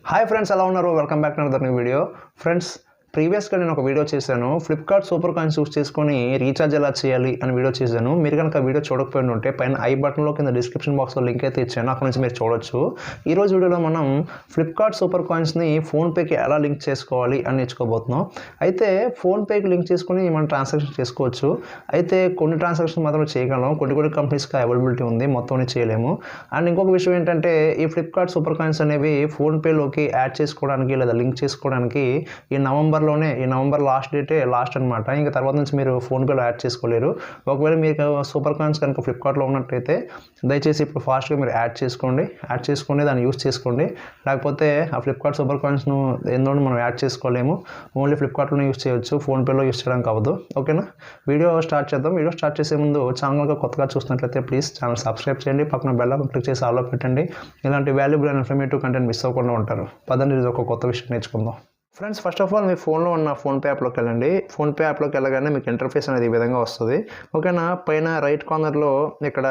Hi friends, ఎలా ఉన్నారు? Welcome back to another new video. Friends, ప్రీవియస్గా నేను ఒక వీడియో చేశాను, ఫ్లిప్కార్ట్ సూపర్ కాయిన్స్ యూస్ చేసుకొని రీఛార్జ్ ఎలా చేయాలి అని వీడియో చేశాను. మీరు కనుక వీడియో చూడకపోయి ఉంటే పైన ఐ బటన్లో కింద డిస్క్రిప్షన్ బాక్స్లో లింక్ అయితే ఇచ్చాను, అక్కడ నుంచి మీరు చూడొచ్చు. ఈరోజు వీడియోలో మనం ఫ్లిప్కార్ట్ సూపర్ కాయిన్స్ని ఫోన్పేకి ఎలా లింక్ చేసుకోవాలి అని నేర్చుకోబోతున్నాం. అయితే ఫోన్పేకి లింక్ చేసుకుని మనం ట్రాన్సాక్షన్ చేసుకోవచ్చు. అయితే కొన్ని ట్రాన్సాక్షన్ మాత్రం చేయగలం, కొన్ని కంపెనీస్కి అవైలబిలిటీ ఉంది, మొత్తం చేయలేము. అండ్ ఇంకొక విషయం ఏంటంటే, ఈ ఫ్లిప్కార్ట్ సూపర్ కాయిన్స్ అనేవి ఫోన్పేలోకి యాడ్ చేసుకోవడానికి లేదా లింక్ చేసుకోవడానికి ఈ నవంబర్ లాస్ట్ డేటే లాస్ట్ అనమాట. ఇంకా తర్వాత నుంచి మీరు ఫోన్పేలో యాడ్ చేసుకోలేరు. ఒకవేళ మీకు సూపర్ కాయిన్స్ కనుక ఫ్లిప్కార్ట్లో ఉన్నట్టయితే దయచేసి ఇప్పుడు ఫాస్ట్గా మీరు యాడ్ చేసుకొని దాన్ని యూస్ చేసుకోండి. లేకపోతే ఆ ఫ్లిప్కార్ట్ సూపర్ కాయిన్స్ను ఎందుకంటే మనం యాడ్ చేసుకోలేము, ఓన్లీ ఫ్లిప్కార్ట్లోనే యూస్ చేయొచ్చు, ఫోన్పేలో యూస్ చేయడానికి అవ్వదు. ఓకేనా? వీడియో స్టార్ట్ చేద్దాం. వీడియో స్టార్ట్ చేసే ముందు ఛానల్గా కొత్తగా చూసినట్లయితే ప్లీజ్ ఛానల్ సబ్స్క్రైబ్ చేయండి, పక్కన బెల్ ఐకాన్ క్లిక్ చేసి ఆల్లో పెట్టండి. ఇలాంటి valuable and informative content miss అవ్వకుండా ఉంటారు. పదండి, ఇది ఒక కొత్త విషయం నేర్చుకుందాం. ఫ్రెండ్స్, ఫస్ట్ ఆఫ్ ఆల్ మీ ఫోన్లో ఉన్న ఫోన్పే యాప్లోకి వెళ్ళండి. ఫోన్పే యాప్లోకి వెళ్ళగానే మీకు ఇంటర్ఫేస్ అనేది ఈ విధంగా వస్తుంది. ఓకేనా? పైన రైట్ కార్నర్లో ఇక్కడ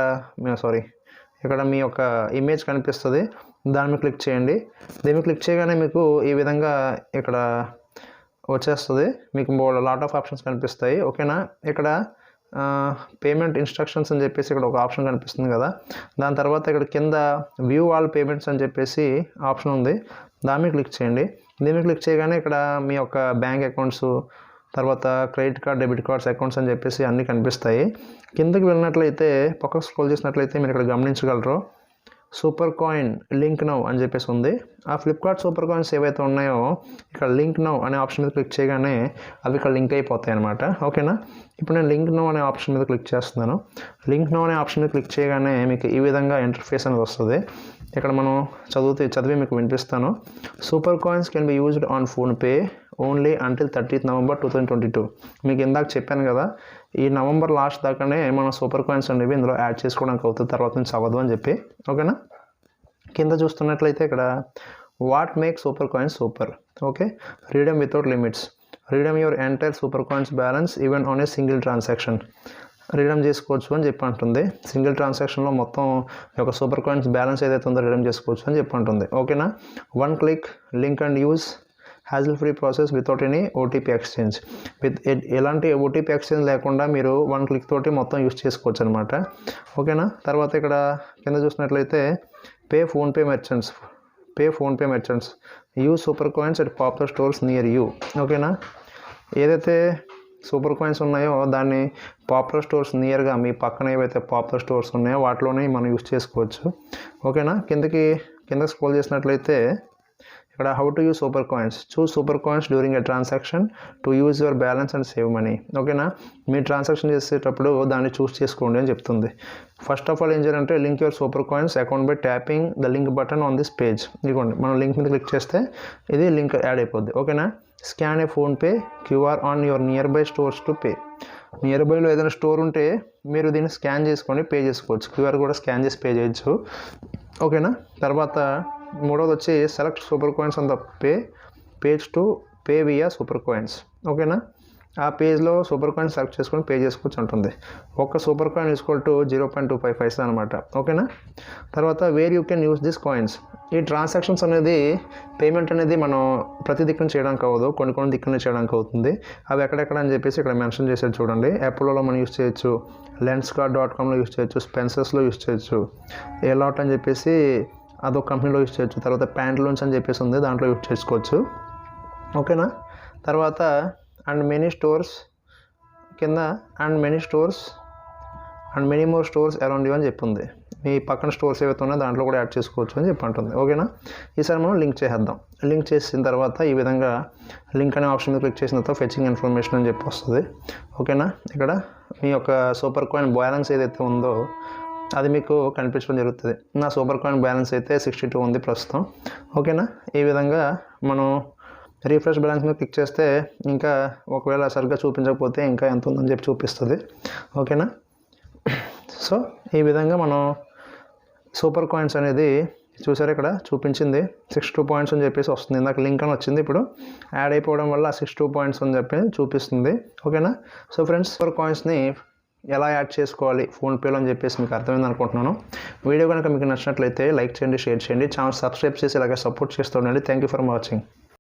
మీ యొక్క ఇమేజ్ కనిపిస్తుంది, దాని మీద క్లిక్ చేయండి. దీని మీద క్లిక్ చేయగానే మీకు ఈ విధంగా ఇక్కడ వచ్చేస్తుంది. మీకు లాట్ ఆఫ్ ఆప్షన్స్ కనిపిస్తాయి. ఓకేనా? ఇక్కడ పేమెంట్ ఇన్స్ట్రక్షన్స్ అని చెప్పేసి ఇక్కడ ఒక ఆప్షన్ కనిపిస్తుంది కదా, దాని తర్వాత ఇక్కడ కింద వ్యూ ఆల్ పేమెంట్స్ అని చెప్పేసి ఆప్షన్ ఉంది, దాని మీద క్లిక్ చేయండి. దీని మీద క్లిక్ చేయగానే ఇక్కడ మీ యొక్క బ్యాంక్ అకౌంట్స్, తర్వాత credit card, debit cards accounts అని చెప్పేసి అన్నీ కనిపిస్తాయి. కిందకి వెళ్ళినట్లయితే, పక్కకు స్క్రోల్ చేసినట్లయితే మీరు ఇక్కడ గమనించగలరు, సూపర్ కాయిన్ లింక్ నౌ అని చెప్పేసి ఉంది. ఆ ఫ్లిప్కార్ట్ సూపర్ కాయిన్స్ ఏవైతే ఉన్నాయో ఇక్కడ లింక్ నౌ అనే ఆప్షన్ మీద క్లిక్ చేయగానే అవి ఇక్కడ లింక్ అయిపోతాయి అనమాట. ఓకేనా? ఇప్పుడు నేను లింక్ నౌ అనే ఆప్షన్ మీద క్లిక్ చేస్తున్నాను. లింక్ నౌ అనే ఆప్షన్ మీద క్లిక్ చేయగానే మీకు ఈ విధంగా ఇంటర్ఫేస్ అనేది వస్తుంది. ఇక్కడ మనం చదివి మీకు వినిపిస్తాను. Super coins can be used on PhonePe only until 30th November 2022. మీకు ఇందాక చెప్పాను కదా, ఈ నవంబర్ లాస్ట్ దాకానే మనం సూపర్ కాయిన్స్ అనేవి ఇందులో యాడ్ చేసుకోవడానికి అవుతుంది, తర్వాత నుంచి అవ్వదు అని చెప్పి. ఓకేనా? కింద చూస్తున్నట్లయితే ఇక్కడ what make super coins super. Okay, redeem without limits, redeem your entire super coins balance even on a single transaction. Rhythm చేసుకోవచ్చు అని చెప్పి అంటుంది. సింగిల్ ట్రాన్సాక్షన్లో మొత్తం ఒక సూపర్ కాయిన్స్ బ్యాలెన్స్ ఏదైతే ఉందో రిడమ్ చేసుకోవచ్చు అని చెప్పి అంటుంది. ఓకేనా? 1 click link and use, hassle free process without any OTP exchange. ఎలాంటి ఓటీపీ ఎక్స్చేంజ్ లేకుండా మీరు 1 click తోటి మొత్తం యూజ్ చేసుకోవచ్చు అనమాట. ఓకేనా? తర్వాత ఇక్కడ కింద చూసినట్లయితే pay PhonePe merchants use super coins at popular stores near you. ఓకేనా? ఏదైతే సూపర్ కాయిన్స్ ఉన్నాయో దాన్ని పాపులర్ స్టోర్స్ నియర్గా మీ పక్కన ఏవైతే పాపులర్ స్టోర్స్ ఉన్నాయో వాటిలోనే మనం యూజ్ చేసుకోవచ్చు. ఓకేనా? కింద స్క్రోల్ చేసినట్లయితే ఇక్కడ how to use super coins, choose super coins during a transaction to use your balance and save money. ఓకేనా? మీరు ట్రాన్సాక్షన్ చేసేటప్పుడు దాన్ని చూస్ చేసుకోండి అని చెప్తుంది. ఫస్ట్ ఆఫ్ ఆల్ ఏం చేయాలంటే, link you're super coins account by tapping the link button on this page. ఇదిగోండి, మనం లింక్ మీద క్లిక్ చేస్తే ఇది లింక్ యాడ్ అయిపోద్ది. ఓకేనా? Scan a PhonePe QR on your nearby stores to pay. నియర్ బైలో ఏదైనా స్టోర్ ఉంటే మీరు దీన్ని స్కాన్ చేసుకొని పే చేసుకోవచ్చు. క్యూఆర్ కూడా స్కాన్ చేసి పే చేయొచ్చు. ఓకేనా? తర్వాత మూడోది వచ్చి select super coins on the page to pay via super coins. ఓకేనా? ఆ పేజ్లో సూపర్ కాయిన్స్ సెలెక్ట్ చేసుకొని పే చేసుకోవచ్చు ఉంటుంది. ఒక్క సూపర్ కాయిన్ ఈక్వల్ టు 0.25 పైసా అనమాట. ఓకేనా? తర్వాత where you can use this coins. ఈ ట్రాన్సాక్షన్స్ అనేది, పేమెంట్ అనేది మనం ప్రతి దిక్కున చేయడానికి అవ్వదు, కొన్ని దిక్కున చేయడానికి అవుతుంది. అవి ఎక్కడెక్కడ అని చెప్పేసి ఇక్కడ మెన్షన్ చేసేది చూడండి. అపోలోలో మనం యూస్ చేయొచ్చు, lenscard.comలో యూస్ చేయొచ్చు, స్పెన్సర్స్లో యూస్ చేయొచ్చు, ఏలాట్ అని చెప్పేసి అదొక కంపెనీలో యూస్ చేయొచ్చు, తర్వాత ప్యాంట్లూన్స్ అని చెప్పేసి ఉంది, దాంట్లో యూస్ చేసుకోవచ్చు. ఓకేనా? తర్వాత అండ్ మెనీ స్టోర్స్ కింద and many more stores around you అని చెప్పింది. మీ పక్కన స్టోర్స్ ఏవైతే ఉన్నాయో దాంట్లో కూడా యాడ్ చేసుకోవచ్చు అని చెప్పి అంటుంది. ఓకేనా? ఈసారి మనం లింక్ చేసేద్దాం. లింక్ చేసిన తర్వాత ఈ విధంగా లింక్ అనే ఆప్షన్ మీద క్లిక్ చేసిన తర్వాత ఫెచింగ్ ఇన్ఫర్మేషన్ అని చెప్పి వస్తుంది. ఓకేనా? ఇక్కడ మీ యొక్క సూపర్ కాయిన్ బ్యాలెన్స్ ఏదైతే ఉందో అది మీకు కనిపించడం జరుగుతుంది. నా సూపర్ కాయిన్ బ్యాలెన్స్ అయితే 62 ఉంది ప్రస్తుతం. ఓకేనా? ఈ విధంగా మనం రీఫ్రెష్ బ్యాలెన్స్ మీద క్లిక్ చేస్తే ఇంకా ఒకవేళ సరిగ్గా చూపించకపోతే ఇంకా ఎంత ఉందని చెప్పి చూపిస్తుంది. ఓకేనా? సో ఈ విధంగా మనం సూపర్ కాయిన్స్ అనేది చూసారు, ఇక్కడ చూపించింది 62 పాయింట్స్ అని చెప్పేసి వస్తుంది. ఇందాక లింక్ అని వచ్చింది, ఇప్పుడు యాడ్ అయిపోవడం వల్ల 62 పాయింట్స్ అని చెప్పి చూపిస్తుంది. ఓకేనా? సో ఫ్రెండ్స్, సూపర్ కాయిన్స్ని ఎలా యాడ్ చేసుకోవాలి ఫోన్పేలో అని చెప్పేసి మీకు అర్థమైంది అనుకుంటున్నాను. వీడియో కనుక మీకు నచ్చినట్లయితే లైక్ చేయండి, షేర్ చేయండి, ఛానల్ సబ్స్క్రైబ్ చేసి ఇలాగే సపోర్ట్ చేస్తూ ఉండండి. Thank you for watching.